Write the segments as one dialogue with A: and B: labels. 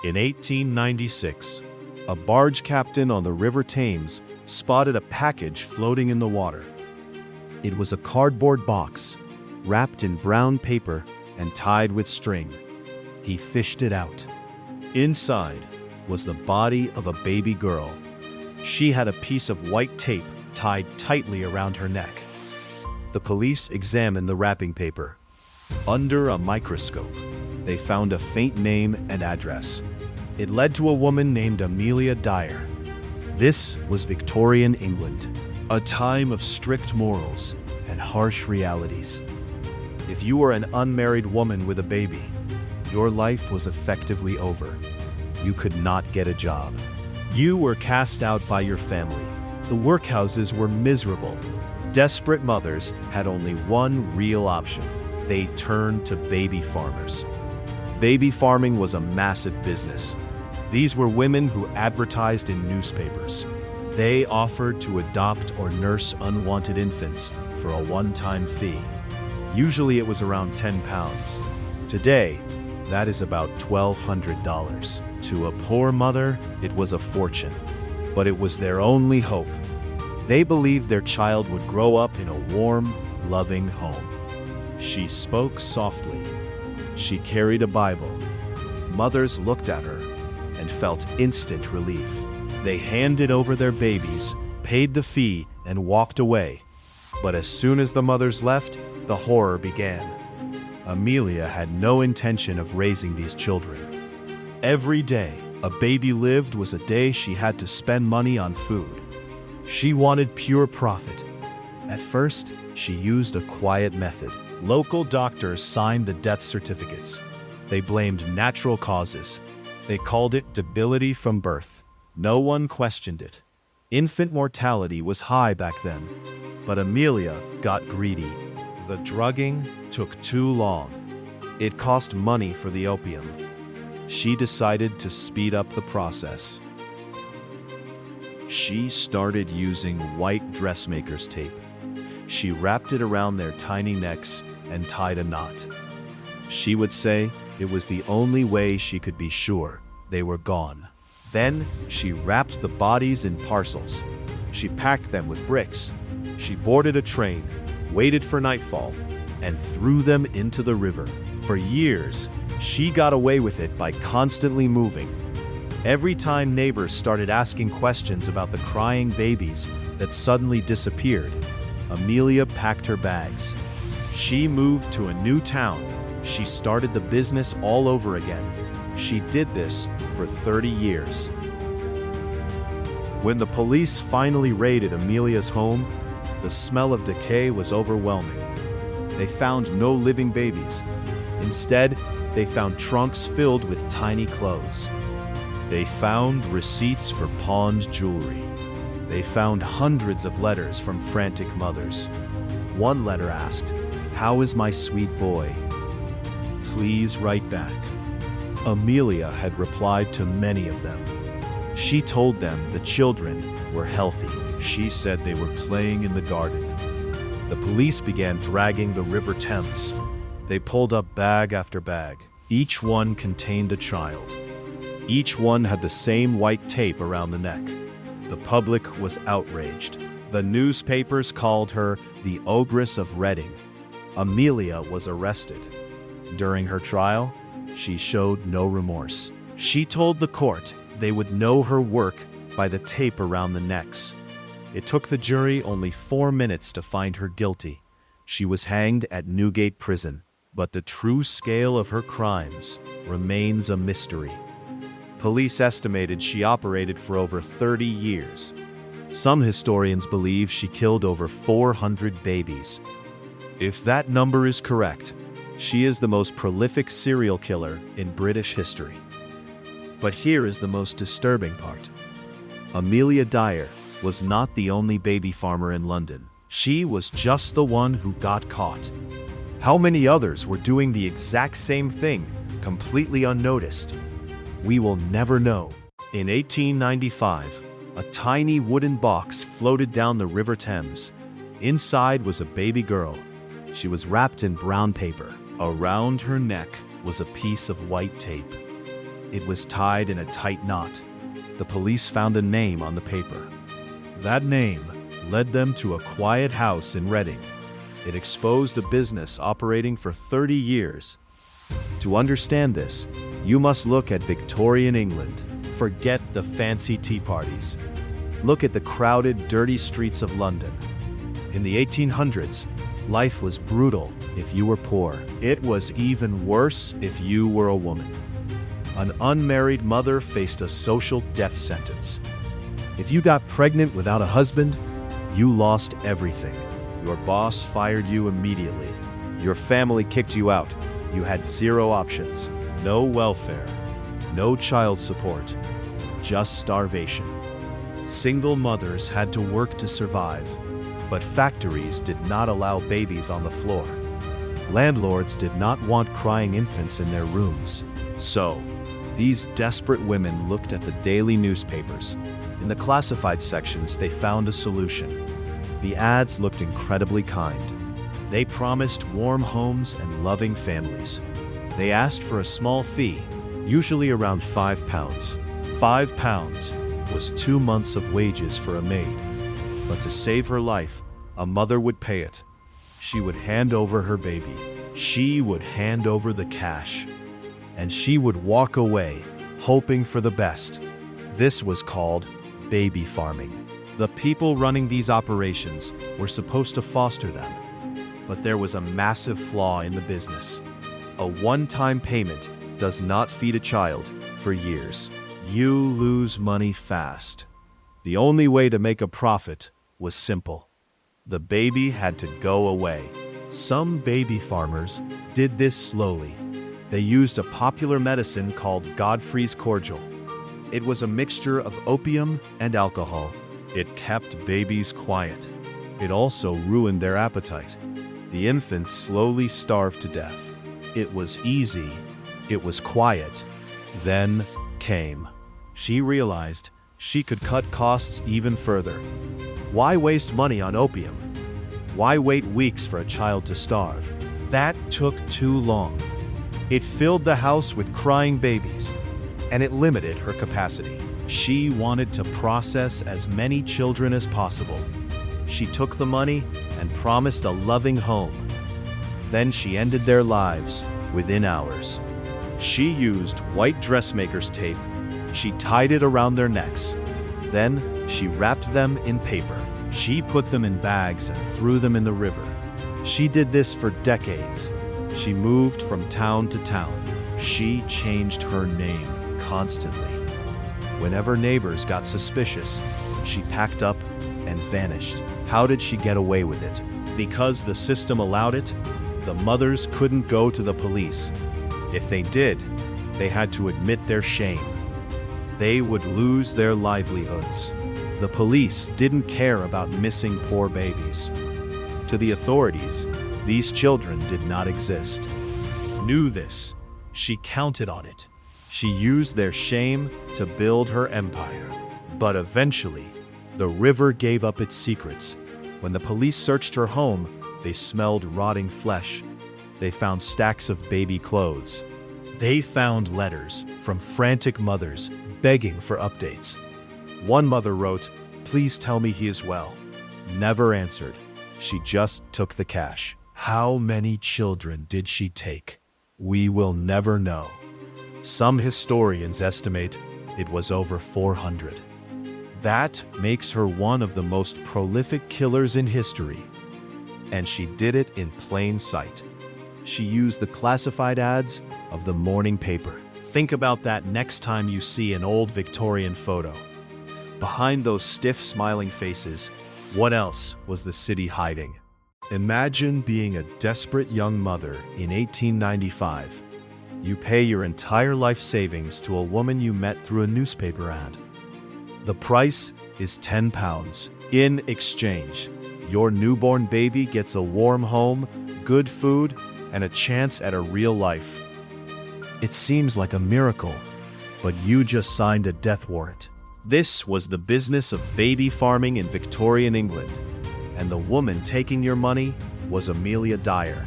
A: In 1896, a barge captain on the River Thames spotted a package floating in the water. It was a cardboard box, wrapped in brown paper and tied with string. He fished it out. Inside was the body of a baby girl. She had a piece of white tape tied tightly around her neck. The police examined the wrapping paper. Under a microscope, they found a faint name and address. It led to a woman named Amelia Dyer. This was Victorian England, a time of strict morals and harsh realities. If you were an unmarried woman with a baby, your life was effectively over. You could not get a job. You were cast out by your family. The workhouses were miserable. Desperate mothers had only one real option. They turned to baby farmers. Baby farming was a massive business. These were women who advertised in newspapers. They offered to adopt or nurse unwanted infants for a one-time fee. Usually it was around £10. Today, that is about $1,200. To a poor mother, it was a fortune, but it was their only hope. They believed their child would grow up in a warm, loving home. She spoke softly. She carried a Bible. Mothers looked at her and felt instant relief. They handed over their babies, paid the fee, and walked away. But as soon as the mothers left, the horror began. Amelia had no intention of raising these children. Every day a baby lived was a day she had to spend money on food. She wanted pure profit. At first, she used a quiet method. Local doctors signed the death certificates. They blamed natural causes. They called it debility from birth. No one questioned it. Infant mortality was high back then, but Amelia got greedy. The drugging took too long. It cost money for the opium. She decided to speed up the process. She started using white dressmaker's tape. She wrapped it around their tiny necks and tied a knot. She would say it was the only way she could be sure they were gone. Then she wrapped the bodies in parcels. She packed them with bricks. She boarded a train, waited for nightfall, and threw them into the river. For years, she got away with it by constantly moving. Every time neighbors started asking questions about the crying babies that suddenly disappeared, Amelia packed her bags. She moved to a new town. She started the business all over again. She did this for 30 years. When the police finally raided Amelia's home, the smell of decay was overwhelming. They found no living babies. Instead, they found trunks filled with tiny clothes. They found receipts for pawned jewelry. They found hundreds of letters from frantic mothers. One letter asked, "How is my sweet boy? Please write back." Amelia had replied to many of them. She told them the children were healthy. She said they were playing in the garden. The police began dragging the River Thames. They pulled up bag after bag. Each one contained a child. Each one had the same white tape around the neck. The public was outraged. The newspapers called her the Ogress of Reading. Amelia was arrested. During her trial, she showed no remorse. She told the court they would know her work by the tape around the necks. It took the jury only 4 minutes to find her guilty. She was hanged at Newgate Prison, but the true scale of her crimes remains a mystery. Police estimated she operated for over 30 years. Some historians believe she killed over 400 babies. If that number is correct, she is the most prolific serial killer in British history. But here is the most disturbing part. Amelia Dyer was not the only baby farmer in London. She was just the one who got caught. How many others were doing the exact same thing, completely unnoticed? We will never know. In 1895, a tiny wooden box floated down the River Thames. Inside was a baby girl. She was wrapped in brown paper. Around her neck was a piece of white tape. It was tied in a tight knot. The police found a name on the paper. That name led them to a quiet house in Reading. It exposed a business operating for 30 years. To understand this, you must look at Victorian England. Forget the fancy tea parties. Look at the crowded, dirty streets of London. In the 1800s, life was brutal if you were poor. It was even worse if you were a woman. An unmarried mother faced a social death sentence. If you got pregnant without a husband, you lost everything. Your boss fired you immediately. Your family kicked you out. You had zero options. No welfare. No child support. Just starvation. Single mothers had to work to survive, but factories did not allow babies on the floor. Landlords did not want crying infants in their rooms. So, these desperate women looked at the daily newspapers. In the classified sections, they found a solution. The ads looked incredibly kind. They promised warm homes and loving families. They asked for a small fee, usually around £5. £5 was 2 months of wages for a maid. But to save her life, a mother would pay it. She would hand over her baby. She would hand over the cash. And she would walk away, hoping for the best. This was called baby farming. The people running these operations were supposed to foster them. But there was a massive flaw in the business. A one-time payment does not feed a child for years. You lose money fast. The only way to make a profit was simple. The baby had to go away. Some baby farmers did this slowly. They used a popular medicine called Godfrey's cordial. It was a mixture of opium and alcohol. It kept babies quiet. It also ruined their appetite. The infants slowly starved to death. It was easy. It was quiet. Then came. She realized she could cut costs even further. Why waste money on opium? Why wait weeks for a child to starve? That took too long. It filled the house with crying babies, and it limited her capacity. She wanted to process as many children as possible. She took the money and promised a loving home. Then she ended their lives within hours. She used white dressmaker's tape. She tied it around their necks. Then she wrapped them in paper. She put them in bags and threw them in the river. She did this for decades. She moved from town to town. She changed her name constantly. Whenever neighbors got suspicious, she packed up and vanished. How did she get away with it? Because the system allowed it, the mothers couldn't go to the police. If they did, they had to admit their shame. They would lose their livelihoods. The police didn't care about missing poor babies. To the authorities, these children did not exist. Knew this, she counted on it. She used their shame to build her empire. But eventually, the river gave up its secrets. When the police searched her home, they smelled rotting flesh. They found stacks of baby clothes. They found letters from frantic mothers begging for updates. One mother wrote, "Please tell me he is well." Never answered. She just took the cash. How many children did she take? We will never know. Some historians estimate it was over 400. That makes her one of the most prolific killers in history. And she did it in plain sight. She used the classified ads of the morning paper. Think about that next time you see an old Victorian photo. Behind those stiff, smiling faces, what else was the city hiding? Imagine being a desperate young mother in 1895. You pay your entire life savings to a woman you met through a newspaper ad. The price is £10. In exchange, your newborn baby gets a warm home, good food, and a chance at a real life. It seems like a miracle, but you just signed a death warrant. This was the business of baby farming in Victorian England, and the woman taking your money was Amelia Dyer.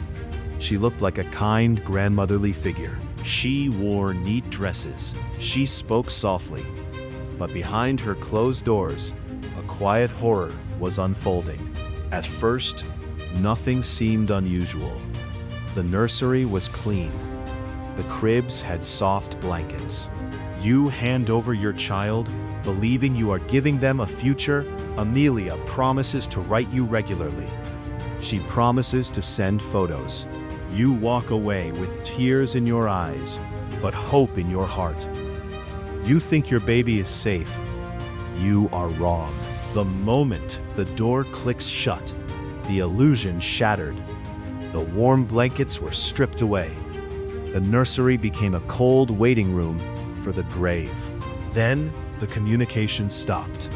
A: She looked like a kind, grandmotherly figure. She wore neat dresses. She spoke softly. But behind her closed doors, a quiet horror was unfolding. At first, nothing seemed unusual. The nursery was clean. The cribs had soft blankets. You hand over your child, believing you are giving them a future. Amelia promises to write you regularly. She promises to send photos. You walk away with tears in your eyes, but hope in your heart. You think your baby is safe. You are wrong. The moment the door clicks shut, the illusion shattered. The warm blankets were stripped away. The nursery became a cold waiting room for the grave. Then the communication stopped.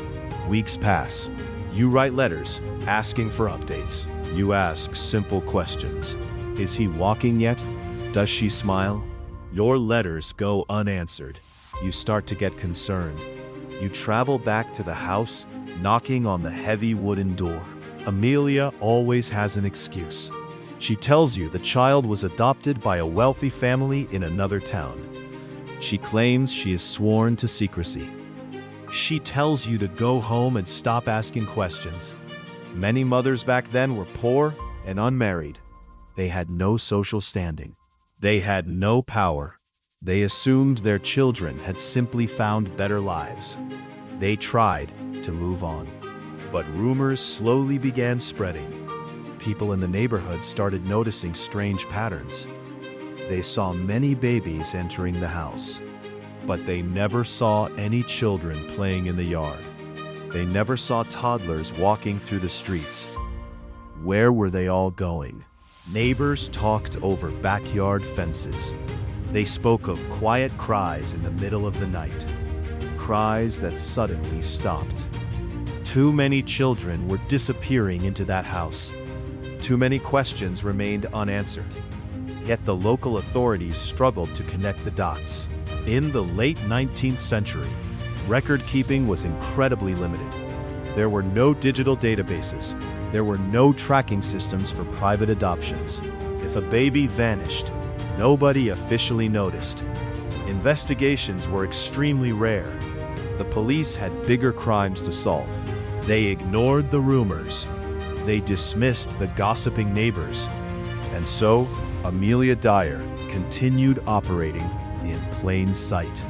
A: Weeks pass. You write letters asking for updates. You ask simple questions. Is he walking yet? Does she smile? Your letters go unanswered. You start to get concerned. You travel back to the house, knocking on the heavy wooden door. Amelia always has an excuse. She tells you the child was adopted by a wealthy family in another town. She claims she is sworn to secrecy. She tells you to go home and stop asking questions. Many mothers back then were poor and unmarried. They had no social standing. They had no power. They assumed their children had simply found better lives. They tried to move on. But rumors slowly began spreading. People in the neighborhood started noticing strange patterns. They saw many babies entering the house, but they never saw any children playing in the yard. They never saw toddlers walking through the streets. Where were they all going? Neighbors talked over backyard fences. They spoke of quiet cries in the middle of the night, cries that suddenly stopped. Too many children were disappearing into that house. Too many questions remained unanswered. Yet the local authorities struggled to connect the dots. In the late 19th century, record-keeping was incredibly limited. There were no digital databases. There were no tracking systems for private adoptions. If a baby vanished, nobody officially noticed. Investigations were extremely rare. The police had bigger crimes to solve. They ignored the rumors. They dismissed the gossiping neighbors. And so, Amelia Dyer continued operating in plain sight.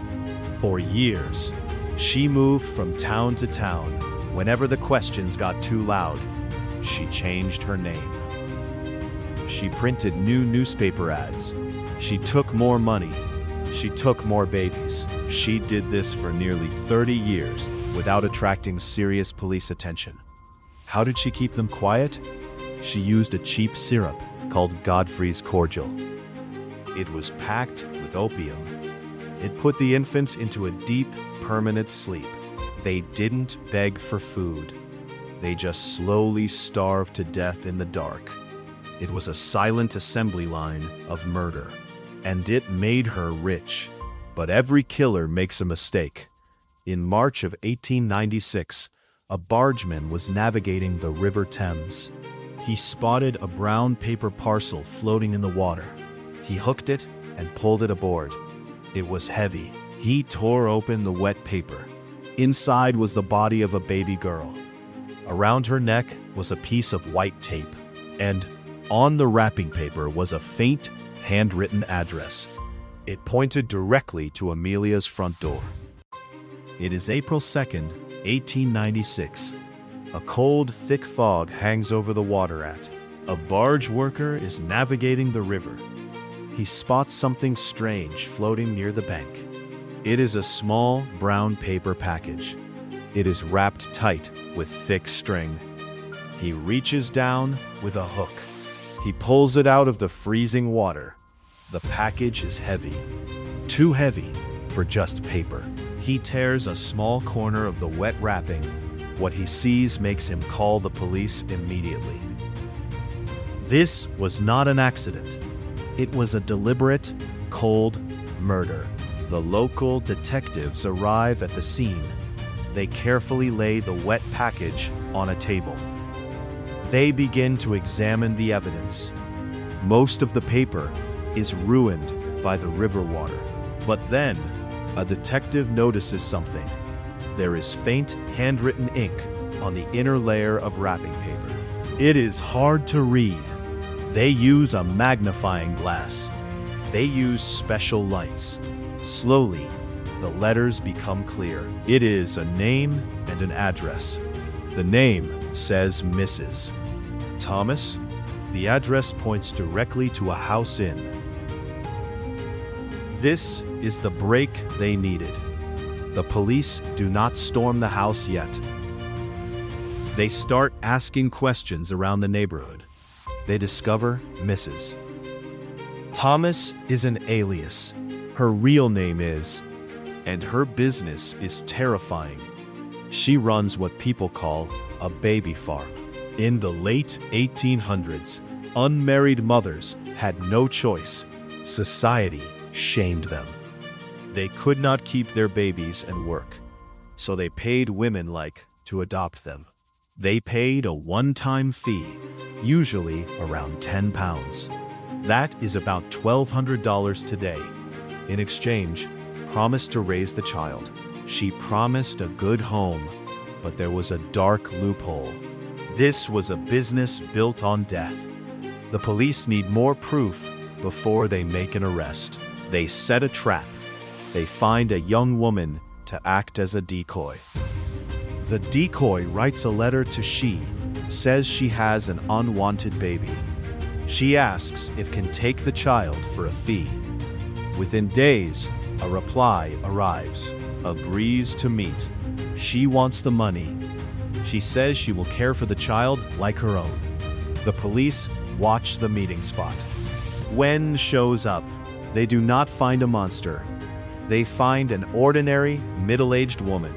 A: For years, she moved from town to town. Whenever the questions got too loud, she changed her name. She printed new newspaper ads. She took more money. She took more babies. She did this for nearly 30 years without attracting serious police attention. How did she keep them quiet? She used a cheap syrup called Godfrey's cordial. It was packed with opium. It put the infants into a deep, permanent sleep. They didn't beg for food. They just slowly starved to death in the dark. It was a silent assembly line of murder. And it made her rich. But every killer makes a mistake. In March of 1896, a bargeman was navigating the River Thames. He spotted a brown paper parcel floating in the water. He hooked it and pulled it aboard. It was heavy. He tore open the wet paper. Inside was the body of a baby girl. Around her neck was a piece of white tape. And on the wrapping paper was a faint, handwritten address. It pointed directly to Amelia's front door. It is April 2nd, 1896. A cold, thick fog hangs over the water at. A barge worker is navigating the river. He spots something strange floating near the bank. It is a small, brown paper package. It is wrapped tight with thick string. He reaches down with a hook. He pulls it out of the freezing water. The package is heavy. Too heavy for just paper. He tears a small corner of the wet wrapping. What he sees makes him call the police immediately. This was not an accident. It was a deliberate, cold murder. The local detectives arrive at the scene. They carefully lay the wet package on a table. They begin to examine the evidence. Most of the paper is ruined by the river water. But then, a detective notices something. There is faint handwritten ink on the inner layer of wrapping paper. It is hard to read. They use a magnifying glass. They use special lights. Slowly, the letters become clear. It is a name and an address. The name says Mrs. Thomas. The address points directly to a house inn. This is the break they needed. The police do not storm the house yet. They start asking questions around the neighborhood. They discover Mrs. Thomas is an alias. Her real name is, and her business is terrifying. She runs what people call a baby farm. In the late 1800s, unmarried mothers had no choice. Society shamed them. They could not keep their babies and work, so they paid women like to adopt them. They paid a one-time fee, usually around £10. That is about $1,200 today. In exchange, promised to raise the child. She promised a good home, but there was a dark loophole. This was a business built on death. The police need more proof before they make an arrest. They set a trap. They find a young woman to act as a decoy. The decoy writes a letter to she, says she has an unwanted baby. She asks if can take the child for a fee. Within days, a reply arrives. Agrees to meet. She wants the money. She says she will care for the child like her own. The police watch the meeting spot. Wen shows up. They do not find a monster. They find an ordinary, middle-aged woman.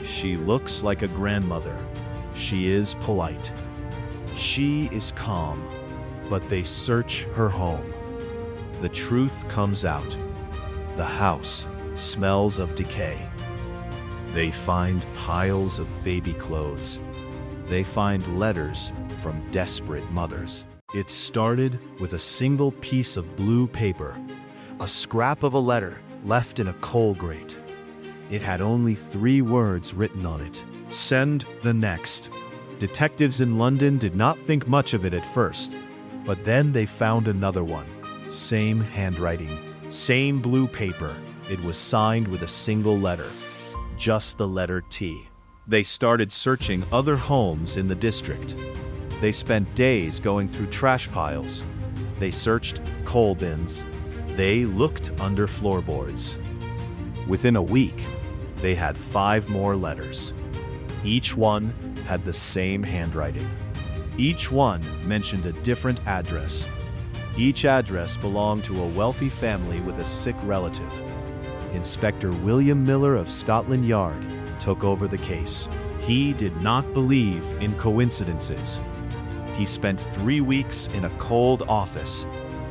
A: She looks like a grandmother. She is polite. She is calm, but they search her home. The truth comes out. The house smells of decay. They find piles of baby clothes. They find letters from desperate mothers. It started with a single piece of blue paper, a scrap of a letter left in a coal grate. It had only 3 words written on it. Send the next. Detectives in London did not think much of it at first, but then they found another one. Same handwriting, same blue paper. It was signed with a single letter, just the letter T. They started searching other homes in the district. They spent days going through trash piles. They searched coal bins. They looked under floorboards. Within a week, they had 5 more letters. Each one had the same handwriting. Each one mentioned a different address. Each address belonged to a wealthy family with a sick relative. Inspector William Miller of Scotland Yard took over the case. He did not believe in coincidences. He spent 3 weeks in a cold office.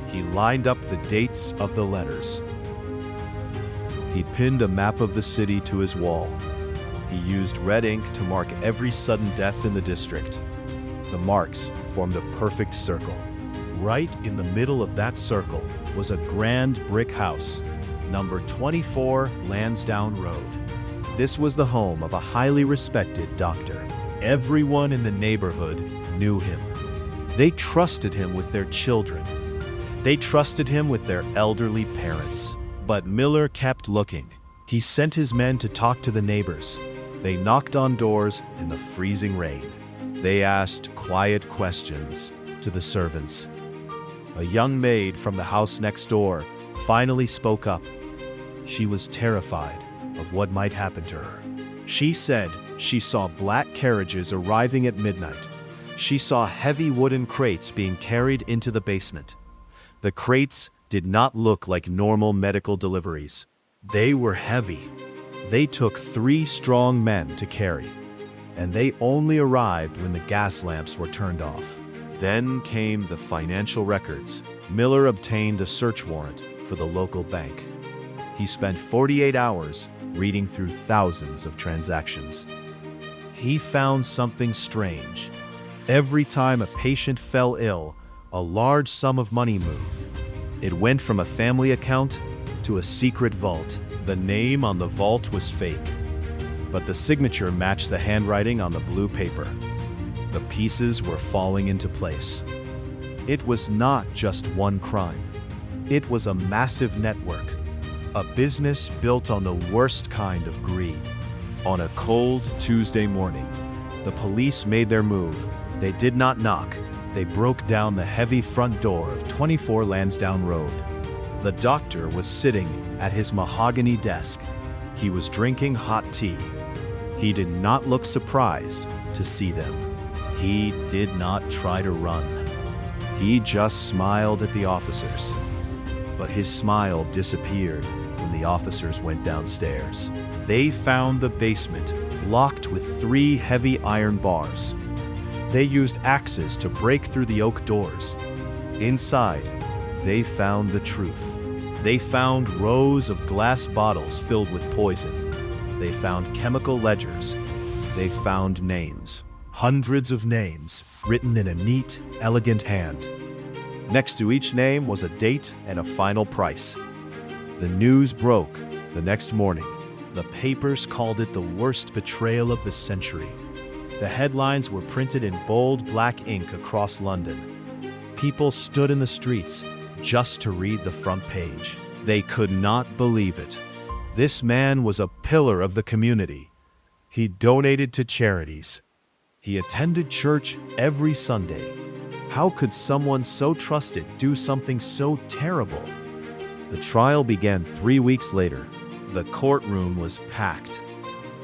A: He lined up the dates of the letters. He pinned a map of the city to his wall. He used red ink to mark every sudden death in the district. The marks formed a perfect circle. Right in the middle of that circle was a grand brick house, number 24 Lansdowne Road. This was the home of a highly respected doctor. Everyone in the neighborhood knew him. They trusted him with their children. They trusted him with their elderly parents. But Miller kept looking. He sent his men to talk to the neighbors. They knocked on doors in the freezing rain. They asked quiet questions to the servants. A young maid from the house next door finally spoke up. She was terrified of what might happen to her. She said she saw black carriages arriving at midnight. She saw heavy wooden crates being carried into the basement. The crates did not look like normal medical deliveries. They were heavy. They took 3 strong men to carry, and they only arrived when the gas lamps were turned off. Then came the financial records. Miller obtained a search warrant for the local bank. He spent 48 hours reading through thousands of transactions. He found something strange. Every time a patient fell ill, a large sum of money moved. It went from a family account to a secret vault. The name on the vault was fake, but the signature matched the handwriting on the blue paper. The pieces were falling into place. It was not just one crime. It was a massive network, a business built on the worst kind of greed. On a cold Tuesday morning, the police made their move. They did not knock. They broke down the heavy front door of 24 Lansdowne Road. The doctor was sitting at his mahogany desk. He was drinking hot tea. He did not look surprised to see them. He did not try to run. He just smiled at the officers. But his smile disappeared when the officers went downstairs. They found the basement locked with 3 heavy iron bars. They used axes to break through the oak doors. Inside, they found the truth. They found rows of glass bottles filled with poison. They found chemical ledgers. They found names. Hundreds of names written in a neat, elegant hand. Next to each name was a date and a final price. The news broke the next morning. The papers called it the worst betrayal of the century. The headlines were printed in bold black ink across London. People stood in the streets just to read the front page. They could not believe it. This man was a pillar of the community. He donated to charities. He attended church every Sunday. How could someone so trusted do something so terrible? The trial began 3 weeks later. The courtroom was packed.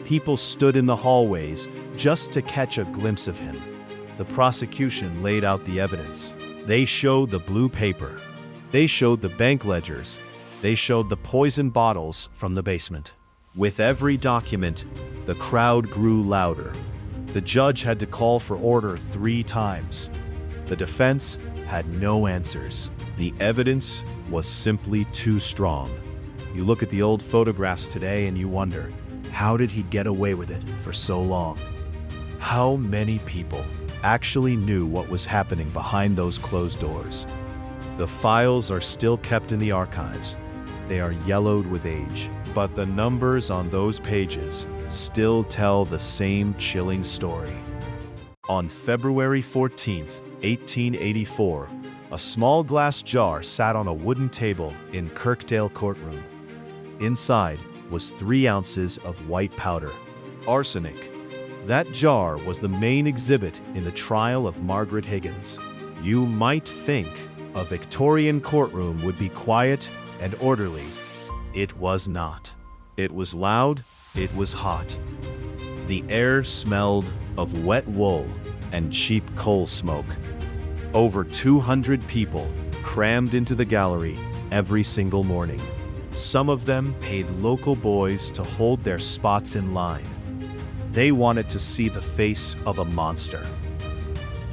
A: People stood in the hallways just to catch a glimpse of him. The prosecution laid out the evidence. They showed the blue paper. They showed the bank ledgers. They showed the poison bottles from the basement. With every document, the crowd grew louder. The judge had to call for order 3 times. The defense had no answers. The evidence was simply too strong. You look at the old photographs today and you wonder, how did he get away with it for so long? How many people actually knew what was happening behind those closed doors? The files are still kept in the archives. They are yellowed with age, but the numbers on those pages still tell the same chilling story. On February 14th, 1884, a small glass jar sat on a wooden table in Kirkdale courtroom. Inside was 3 ounces of white powder, arsenic. That jar was the main exhibit in the trial of Margaret Higgins. You might think a Victorian courtroom would be quiet and orderly. It was not. It was loud, it was hot. The air smelled of wet wool and cheap coal smoke. Over 200 people crammed into the gallery every single morning. Some of them paid local boys to hold their spots in line. They wanted to see the face of a monster.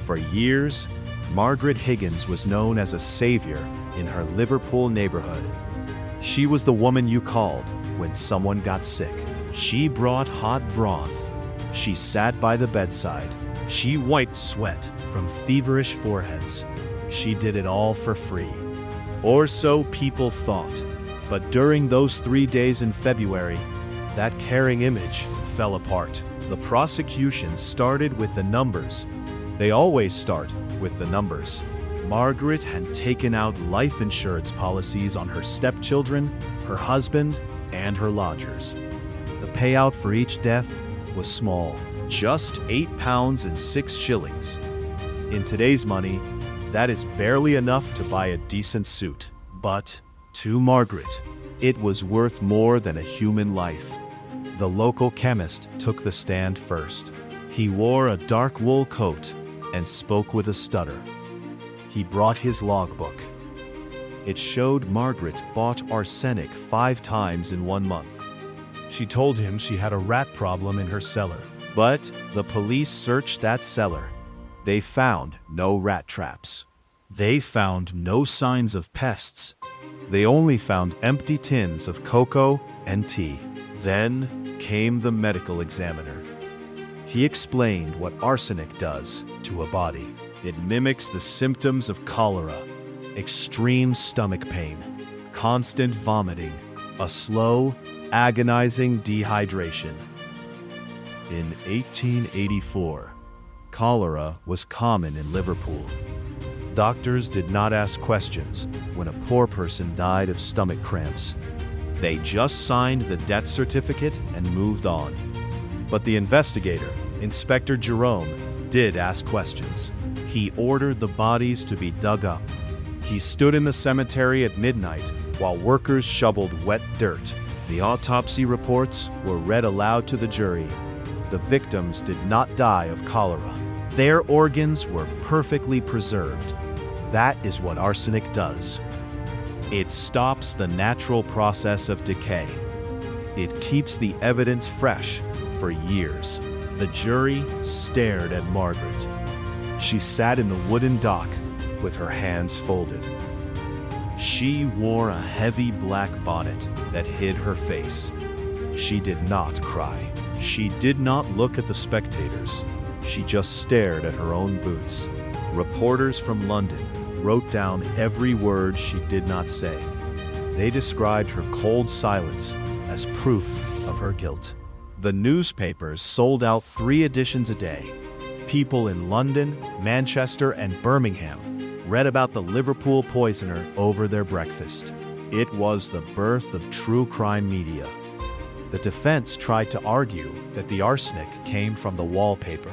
A: For years, Margaret Higgins was known as a savior in her Liverpool neighborhood. She was the woman you called when someone got sick. She brought hot broth. She sat by the bedside. She wiped sweat from feverish foreheads. She did it all for free. Or so people thought. But during those 3 days in February, that caring image fell apart. The prosecution started with the numbers. They always start with the numbers. Margaret had taken out life insurance policies on her stepchildren, her husband, and her lodgers. The payout for each death was small, just £8 and 6 shillings. In today's money, that is barely enough to buy a decent suit. But to Margaret, it was worth more than a human life. The local chemist took the stand first. He wore a dark wool coat and spoke with a stutter. He brought his logbook. It showed Margaret bought arsenic 5 times in 1 month. She told him she had a rat problem in her cellar. But the police searched that cellar. They found no rat traps. They found no signs of pests. They only found empty tins of cocoa and tea. Then came the medical examiner. He explained what arsenic does to a body. It mimics the symptoms of cholera. extreme stomach pain, constant vomiting, a slow, agonizing dehydration. In 1884, cholera was common in Liverpool. Doctors did not ask questions when a poor person died of stomach cramps. They just signed the death certificate and moved on. But the investigator, Inspector Jerome, did ask questions. He ordered the bodies to be dug up. He stood in the cemetery at midnight while workers shoveled wet dirt. The autopsy reports were read aloud to the jury. The victims did not die of cholera. Their organs were perfectly preserved. That is what arsenic does. It stops the natural process of decay. It keeps the evidence fresh for years. The jury stared at Margaret. She sat in the wooden dock with her hands folded. She wore a heavy black bonnet that hid her face. She did not cry. She did not look at the spectators. She just stared at her own boots. Reporters from London wrote down every word she did not say. They described her cold silence as proof of her guilt. The newspapers sold out 3 editions a day. People in London, Manchester, and Birmingham read about the Liverpool poisoner over their breakfast. It was the birth of true crime media. The defense tried to argue that the arsenic came from the wallpaper.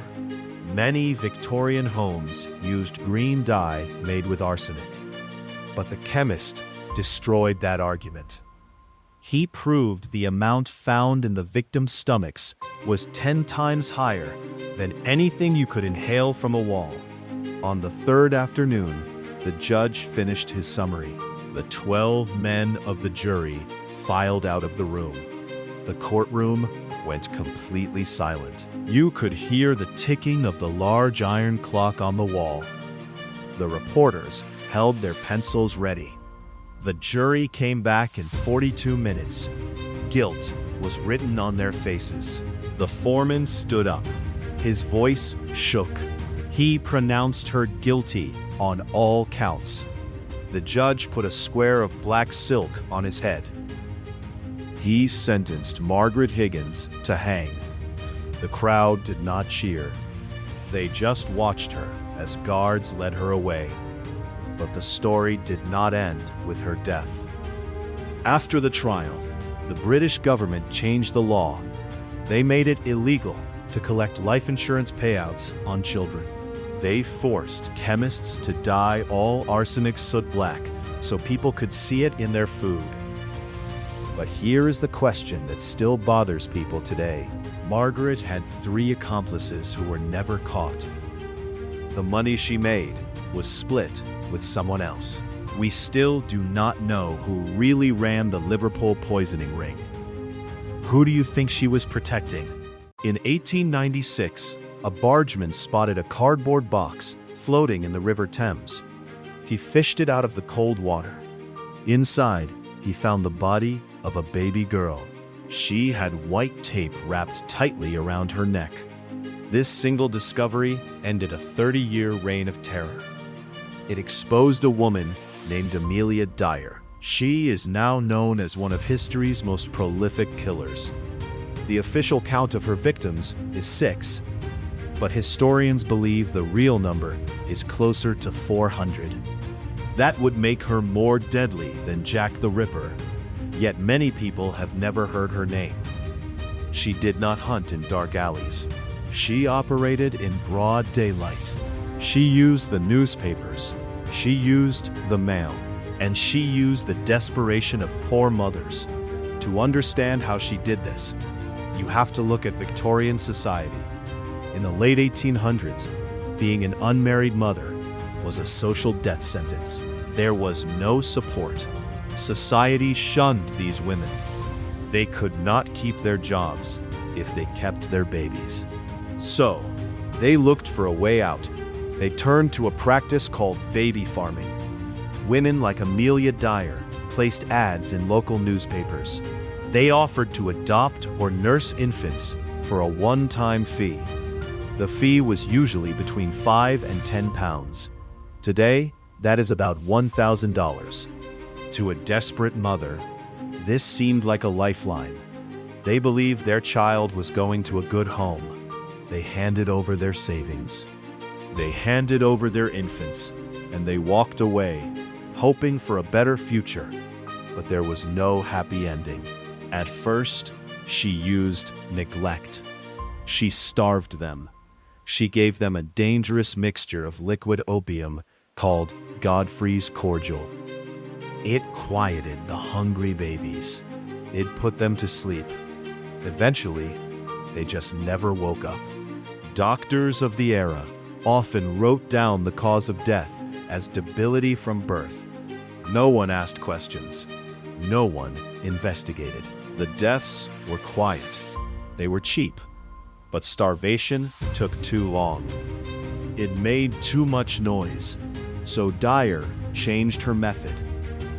A: Many Victorian homes used green dye made with arsenic, but the chemist destroyed that argument. He proved the amount found in the victims' stomachs was 10 times higher than anything you could inhale from a wall. On the 3rd afternoon, the judge finished his summary. The 12 men of the jury filed out of the room. The courtroom went completely silent. You could hear the ticking of the large iron clock on the wall. The reporters held their pencils ready. The jury came back in 42 minutes. Guilt was written on their faces. The foreman stood up. His voice shook. He pronounced her guilty on all counts. The judge put a square of black silk on his head. He sentenced Margaret Higgins to hang. The crowd did not cheer. They just watched her as guards led her away. But the story did not end with her death. After the trial, the British government changed the law. They made it illegal to collect life insurance payouts on children. They forced chemists to dye all arsenic soot black so people could see it in their food. But here is the question that still bothers people today. Margaret had 3 accomplices who were never caught. The money she made was split with someone else. We still do not know who really ran the Liverpool poisoning ring. Who do you think she was protecting? In 1896, a bargeman spotted a cardboard box floating in the River Thames. He fished it out of the cold water. Inside, he found the body of a baby girl. She had white tape wrapped tightly around her neck. This single discovery ended a 30-year reign of terror. It exposed a woman named Amelia Dyer. She is now known as one of history's most prolific killers. The official count of her victims is 6, but historians believe the real number is closer to 400. That would make her more deadly than Jack the Ripper, yet many people have never heard her name. She did not hunt in dark alleys. She operated in broad daylight. She used the newspapers, she used the mail, and she used the desperation of poor mothers. To understand how she did this, you have to look at Victorian society. In the late 1800s, being an unmarried mother was a social death sentence. There was no support. Society shunned these women. They could not keep their jobs if they kept their babies. So, they looked for a way out. They turned to a practice called baby farming. Women like Amelia Dyer placed ads in local newspapers. They offered to adopt or nurse infants for a one-time fee. The fee was usually between £5 and £10. Today, That is about $1,000. To a desperate mother, this seemed like a lifeline. They believed their child was going to a good home. They handed over their savings. They handed over their infants, and they walked away, hoping for a better future. But there was no happy ending. At first, she used neglect. She starved them. She gave them a dangerous mixture of liquid opium called Godfrey's cordial. It quieted the hungry babies. It put them to sleep. Eventually, they just never woke up. Doctors of the era often wrote down the cause of death as debility from birth. No one asked questions. No one investigated. The deaths were quiet. They were cheap. But starvation took too long. It made too much noise. So Dyer changed her method.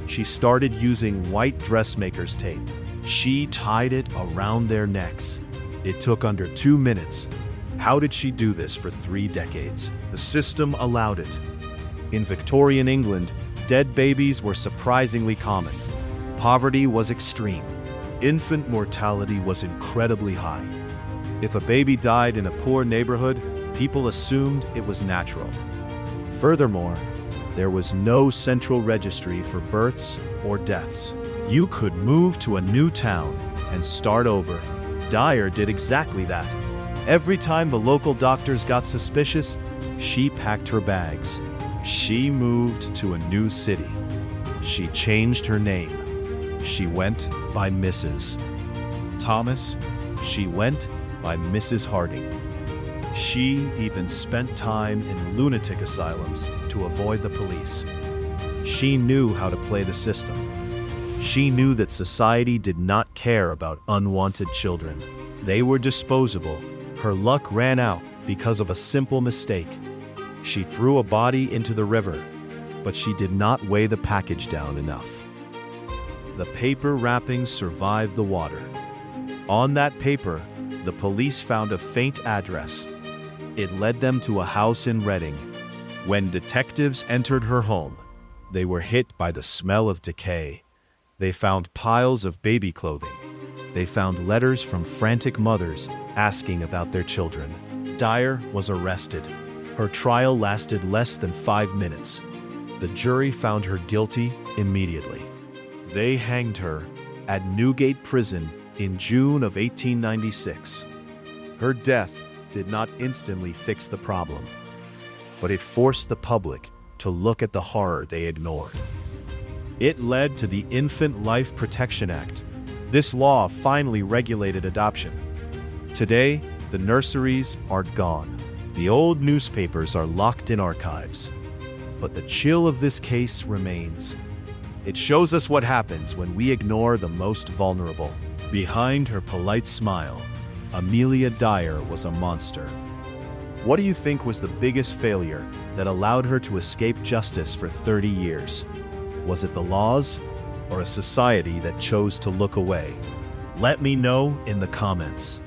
A: She started using white dressmaker's tape. She tied it around their necks. It took under 2 minutes. How did she do this for 3 decades? The system allowed it. In Victorian England, dead babies were surprisingly common. Poverty was extreme. Infant mortality was incredibly high. If a baby died in a poor neighborhood, people assumed it was natural. Furthermore, there was no central registry for births or deaths. You could move to a new town and start over. Dyer did exactly that. Every time the local doctors got suspicious, she packed her bags. She moved to a new city. She changed her name. She went by Mrs. Thomas. She went by Mrs. Harding. She even spent time in lunatic asylums to avoid the police. She knew how to play the system. She knew that society did not care about unwanted children. They were disposable. Her luck ran out because of a simple mistake. She threw a body into the river, but she did not weigh the package down enough. The paper wrappings survived the water. On that paper, the police found a faint address. It led them to a house in Reading. When detectives entered her home, they were hit by the smell of decay. They found piles of baby clothing. They found letters from frantic mothers asking about their children. Dyer was arrested. Her trial lasted less than 5 minutes. The jury found her guilty immediately. They hanged her at Newgate Prison in June of 1896. Her death did not instantly fix the problem, but it forced the public to look at the horror they ignored. It led to the Infant Life Protection Act. This law finally regulated adoption. Today, the nurseries are gone. The old newspapers are locked in archives. But the chill of this case remains. It shows us what happens when we ignore the most vulnerable. Behind her polite smile, Amelia Dyer was a monster. What do you think was the biggest failure that allowed her to escape justice for 30 years? Was it the laws or a society that chose to look away? Let me know in the comments.